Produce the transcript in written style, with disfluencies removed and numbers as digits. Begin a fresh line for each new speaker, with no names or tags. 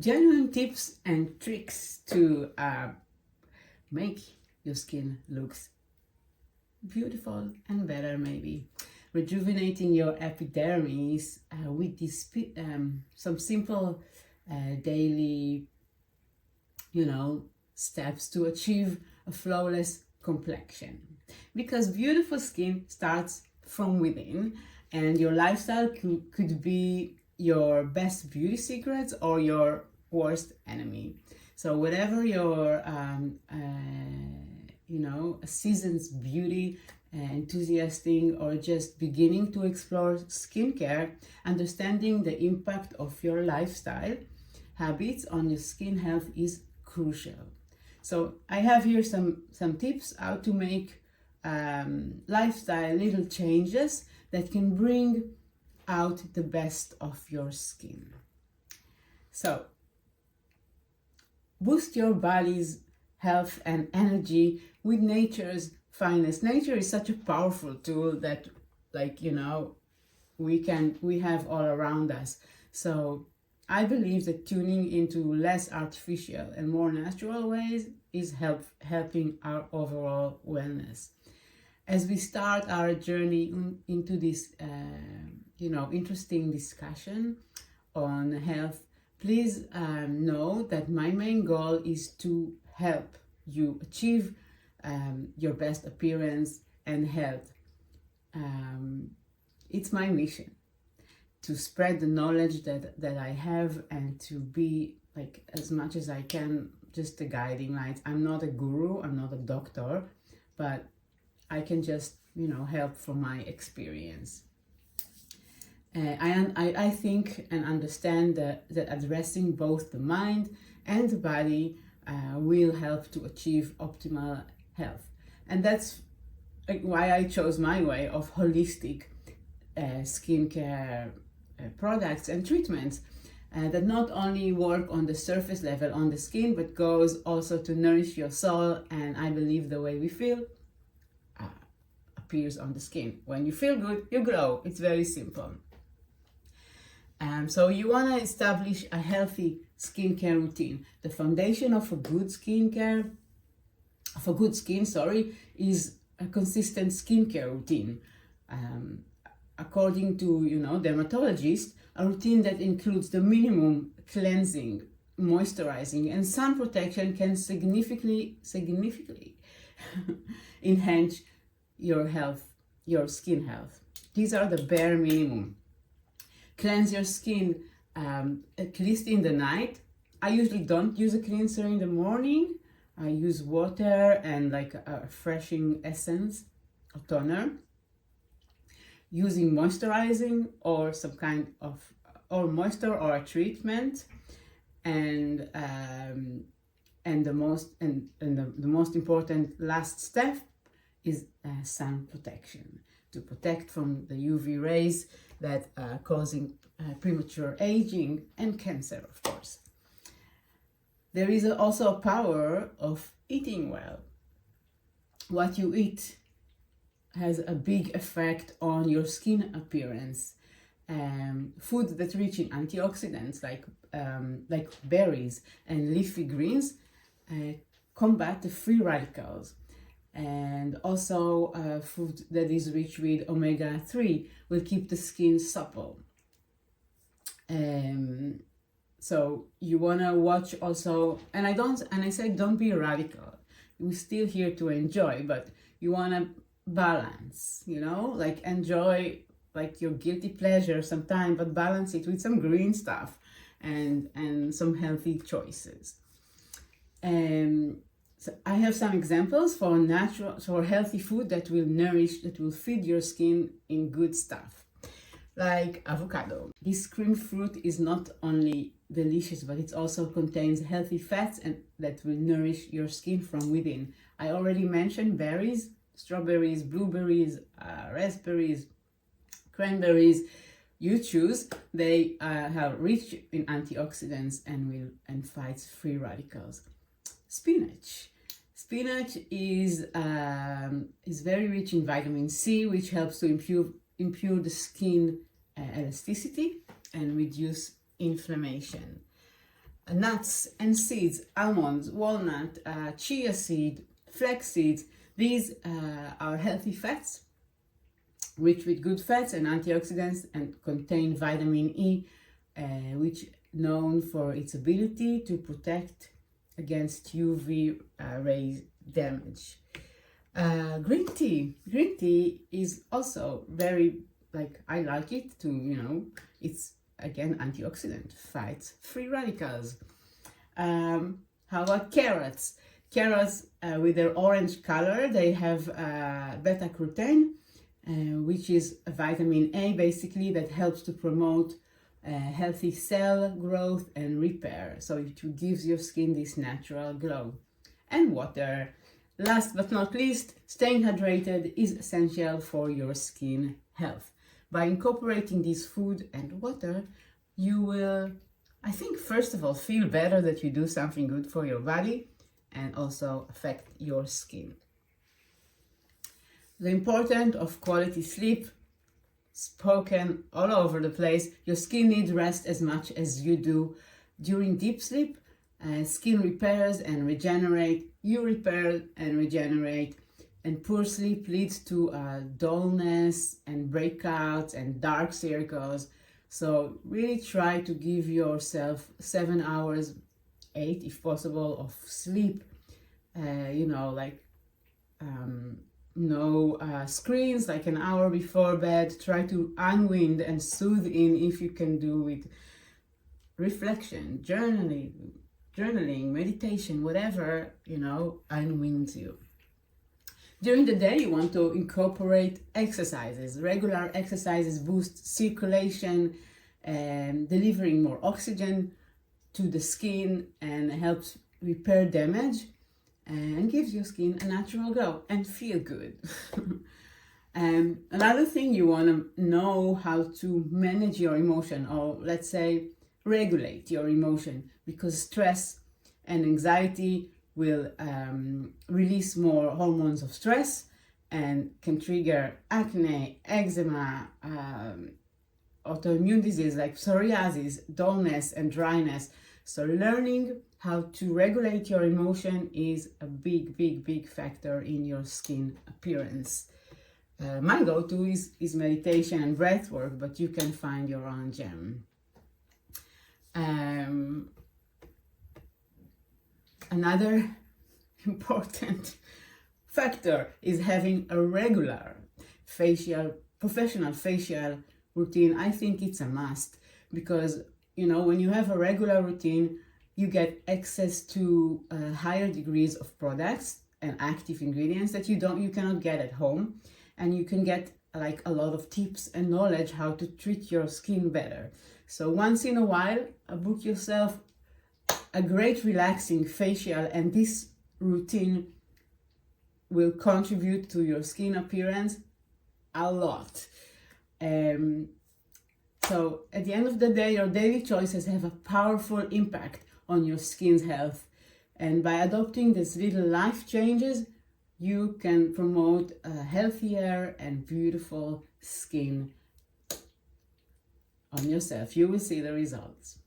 Genuine tips and tricks to make your skin looks beautiful and better, maybe. Rejuvenating your epidermis with this some simple daily, steps to achieve a flawless complexion. Because beautiful skin starts from within, and your lifestyle could be your best beauty secrets or your worst enemy. So whatever your a seasoned beauty enthusiastic or just beginning to explore skincare, understanding the impact of your lifestyle habits on your skin health is crucial. So I have here some tips how to make lifestyle little changes that can bring out the best of your skin. So boost your body's health and energy with nature's finest. Nature is such a powerful tool that, we have all around us. So I believe that tuning into less artificial and more natural ways is helping our overall wellness. As we start our journey into this, interesting discussion on health, please know that my main goal is to help you achieve your best appearance and health. It's my mission to spread the knowledge that I have and to be, as much as I can, just a guiding light. I'm not a guru, I'm not a doctor, but I can just, help from my experience. I think and understand that addressing both the mind and the body will help to achieve optimal health. And that's why I chose my way of holistic skincare products and treatments that not only work on the surface level on the skin, but goes also to nourish your soul. And I believe the way we feel appears on the skin. When you feel good, you glow. It's very simple. So you want to establish a healthy skincare routine. The foundation of a good skin, is a consistent skincare routine. According to dermatologists, a routine that includes the minimum cleansing, moisturizing, and sun protection can significantly enhance your skin health. These are the bare minimum. Cleanse your skin at least in the night. I usually don't use a cleanser in the morning. I use water and a refreshing essence or toner. Using moisturizing or some kind of moisture or a treatment, and the most important last step is sun protection, to protect from the UV rays that are causing premature aging and cancer, of course. There is also a power of eating well. What you eat has a big effect on your skin appearance. Food that's rich in antioxidants like berries and leafy greens combat the free radicals. And also food that is rich with omega-3 will keep the skin supple. So you wanna watch also, and I say don't be radical. We're still here to enjoy, but you wanna balance, enjoy your guilty pleasure sometime, but balance it with some green stuff and some healthy choices. So I have some examples for healthy food that will feed your skin in good stuff, like avocado. This cream fruit is not only delicious, but it also contains healthy fats and that will nourish your skin from within. I already mentioned berries, strawberries, blueberries, raspberries, cranberries. You choose. They have rich in antioxidants and fights free radicals. Spinach. Spinach is very rich in vitamin C, which helps to improve the skin elasticity and reduce inflammation. nuts and seeds, almonds, walnut, chia seed, flax seeds. These are healthy fats, rich with good fats and antioxidants, and contain vitamin E, which known for its ability to protect against UV rays damage. Green tea is also very, like, I like it to, it's again antioxidant, fights free radicals. How about carrots? Carrots with their orange color, they have beta-carotene, which is a vitamin A basically that helps to promote healthy cell growth and repair. So it gives your skin this natural glow. And water. Last but not least, staying hydrated is essential for your skin health. By incorporating this food and water, you will, I think, first of all, feel better that you do something good for your body and also affect your skin. The importance of quality sleep, spoken all over the place. Your skin needs rest as much as you do. During deep sleep, skin repairs and regenerate. You repair and regenerate. And poor sleep leads to dullness and breakouts and dark circles. So really try to give yourself 7 hours, 8 if possible, of sleep. No screens, like an hour before bed. Try to unwind and soothe in, if you can do it, reflection, journaling, meditation, whatever, unwinds you. During the day, you want to incorporate exercises. Regular exercises boost circulation and delivering more oxygen to the skin and helps repair damage and gives your skin a natural glow and feel good. Another thing, you want to know how to manage your emotion, or let's say regulate your emotion, because stress and anxiety will release more hormones of stress and can trigger acne, eczema, autoimmune disease like psoriasis, dullness and dryness. So learning how to regulate your emotion is a big factor in your skin appearance. My go-to is meditation and breath work, but you can find your own gem. Another important factor is having a regular professional facial routine. I think it's a must, because when you have a regular routine, you get access to higher degrees of products and active ingredients that you cannot get at home, and you can get like a lot of tips and knowledge how to treat your skin better. So once in a while, book yourself a great relaxing facial, and this routine will contribute to your skin appearance a lot. So at the end of the day, your daily choices have a powerful impact on your skin's health. And by adopting these little life changes, you can promote a healthier and beautiful skin on yourself. You will see the results.